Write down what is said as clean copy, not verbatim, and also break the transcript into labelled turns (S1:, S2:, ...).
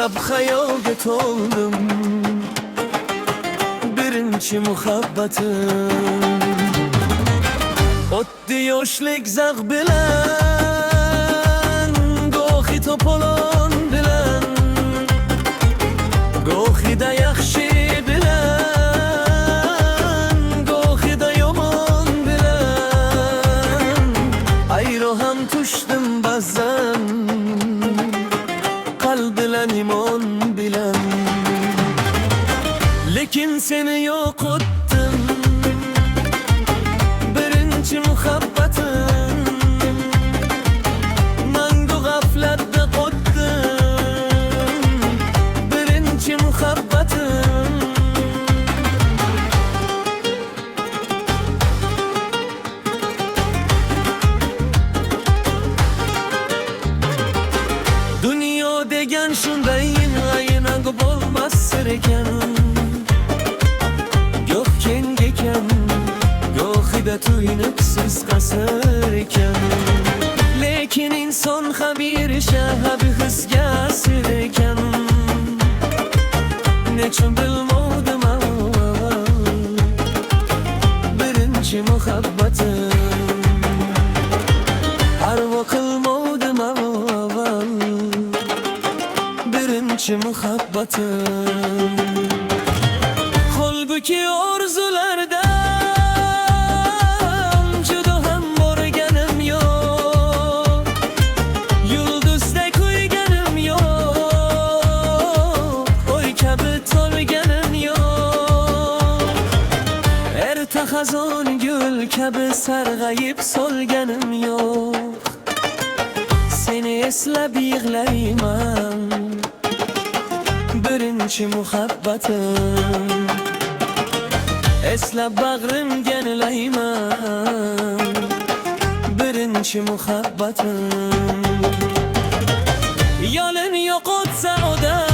S1: shab xayolga to'ldim, birinchi muhabbatim. O'tdi yoshlik zag' bilan, gohi to'polon bilan, gohida yaxshi bilan, gohida yomon bilan. Ayro ham tushdim ba'zan, qalb bilan imon bilan. Lekin seni yo'qotdim, birinchi muhabbatim. Mangu g'aflatda qotdim, birinchi muhabbatim. Dunyo degan shunday aynan bo'lmas sir ekan. Goh keng ekan, gohida tuynuksiz qasr ekan. Lekin inson ham erisha bir hisga asir ekan. Nechun bilmovdim avval, birinchi muhabbatim. Parvo qilmovdim avval, birinchi muhabbatim. Holbuki orzulardan juda ham borganim yo'q, yulduzday kuyganim yo'q, oy kabi to'lganim yo'q. Erta xazon gul kabi sarg'ayib solganim yo'q. Seni eslab yig'layman, birinchi muhabbatim. Eslab bag'rimga nilayman, birinchi muhabbatim. Yolin yo'qotsa odam,